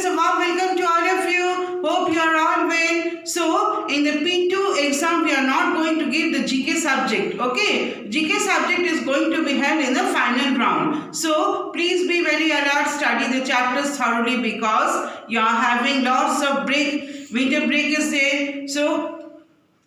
students, a warm welcome to all of you. Hope you are all well. So, in the P2 exam, we are not going to give the GK subject. Okay, GK subject is going to be held in the final round. So, please be very alert, study the chapters thoroughly because you are having lots of break. Winter break is there. So,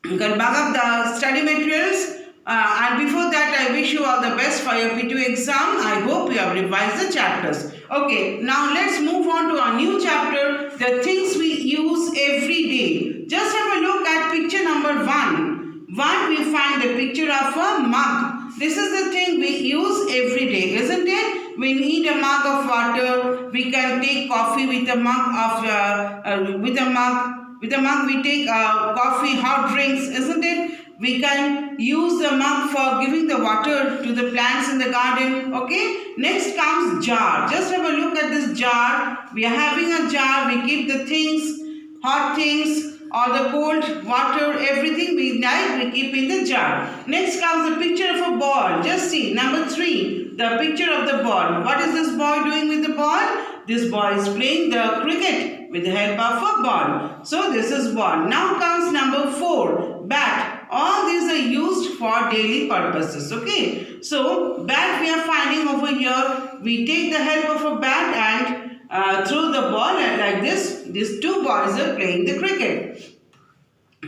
you can bug up the study materials. And before that, I wish you all the best for your P2 exam. I hope you have revised the chapters. Okay, now let's move on to our new chapter, the things we use every day. Just have a look at picture number 1. We find the picture of a mug. This is the thing we use every day, isn't it? We need a mug of water. We can take coffee with a mug of with a mug we take coffee, hot drinks, isn't it? We can use the mug for giving the water to the plants in the garden. Okay. Next comes jar. Just have a look at this jar. We are having a jar. We keep the things, hot things, or the cold water, everything we like, we keep in the jar. Next comes the picture of a ball. Just see, number 3, the picture of the ball. What is this boy doing with the ball? This boy is playing the cricket with the help of a ball. So this is ball. Now comes number 4, bat. All these are used for daily purposes. Okay. So bat we are finding over here. We take the help of a bat and throw the ball like this. These two boys are playing the cricket.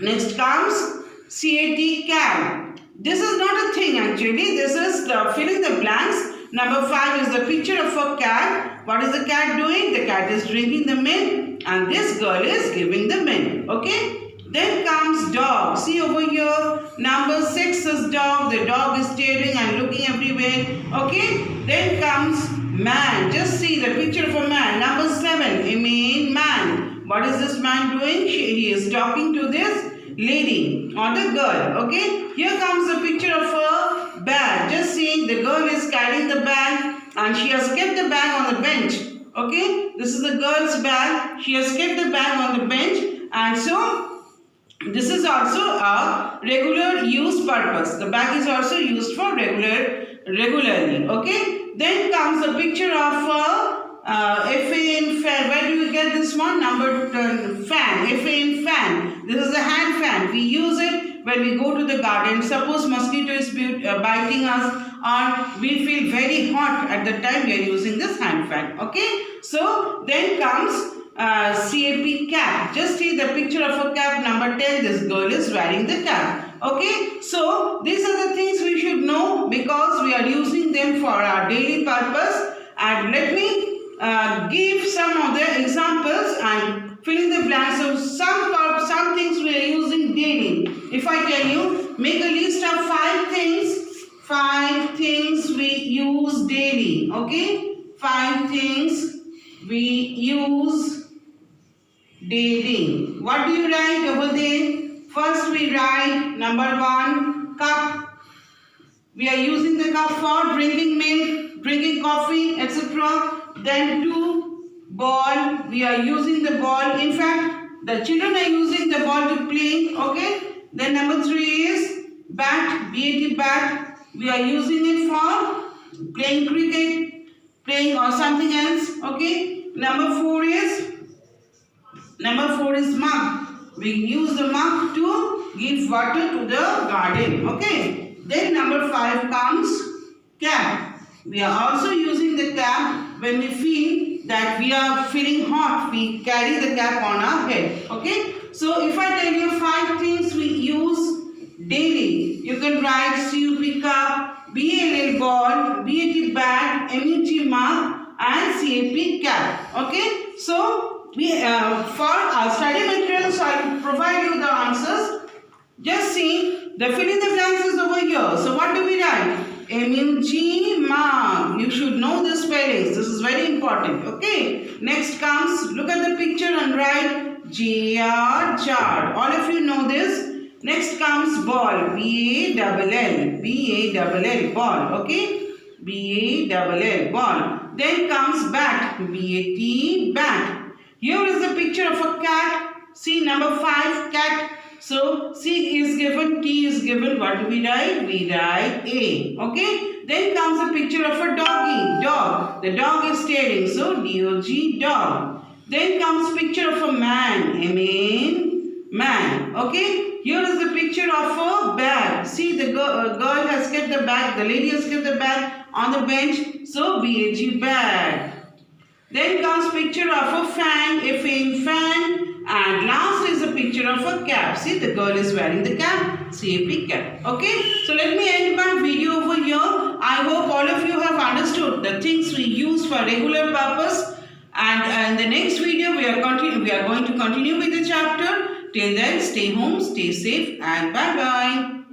Next comes CAT, can. This is not a thing actually. This is filling the blanks. Number 5 is the picture of a cat. What is the cat doing? The cat is drinking the milk and this girl is giving the milk. Okay. Then comes dog. See over here. Number 6 is dog. The dog is staring and looking everywhere. Okay. Then comes man. Just see the picture of a man. Number 7. Man. What is this man doing? He is talking to this lady or the girl. Okay. Here comes the picture of a bag. Just see the girl is carrying the bag and she has kept the bag on the bench. Okay. This is the girl's bag. She has kept the bag on the bench and so this is also a regular use purpose. The bag is also used for regularly. Okay. Then comes a picture of a fan. Where do we get this one? Number fan. Fan. This is a hand fan. We use it when we go to the garden. Suppose mosquito is biting us or we feel very hot at the time we are using this hand fan. Okay. So then comes cap. Just see the picture of a cap. Number 10. This girl is wearing the cap. Okay. So these are the things we should know because we are using them for our daily purpose. And let me give some of the examples and fill in the blanks of some things we are using daily. If I tell you, make a list of 5 things we use daily. Okay. 5 things we use daily. What do you write over there? First we write number 1, cup. We are using the cup for drinking milk, drinking coffee, etc. Then 2, ball. We are using the ball. In fact, the children are using the ball to play. Okay. Then number 3 is bat. BAT, bat. We are using it for playing cricket, playing or something else. Okay. Number 4 is mug. We use the mug to give water to the garden. Okay. Then number 5 comes cap. We are also using the cap when we feel that we are feeling hot. We carry the cap on our head. Okay. So if I tell you 5 things we use daily, you can write CUP cup, BAL ball, BAT bat, MUT mug and CAP cap. Okay. So we for our study materials I will provide you the answers. Just see the fill in the blanks is over here. So what do we write? MUG mug. You should know the spellings. This is very important. Okay. Next comes, look at the picture and write JR jar. All of you know this. Next comes ball. BALL. BALL ball. Okay. BALL ball. Then comes bat. BAT bat. Here is the picture of a cat. See number 5 cat. So C is given, T is given. What do we write? We write A. Okay. Then comes a picture of a doggy. Dog. The dog is staring. So DOG dog. Then comes picture of a man. Man. Okay. Here is the picture of a bag. See, the girl has kept the bag. The lady has kept the bag on the bench. So bag, bag. Then comes picture of a fan. Fan. And last is a picture of a cap. See, the girl is wearing the cap. CAP cap. Okay. So let me end my video over here. I hope all of you have understood the things we use for regular purpose. And in the next video, we are going to continue with the chapter. Till then, stay home, stay safe, and bye-bye.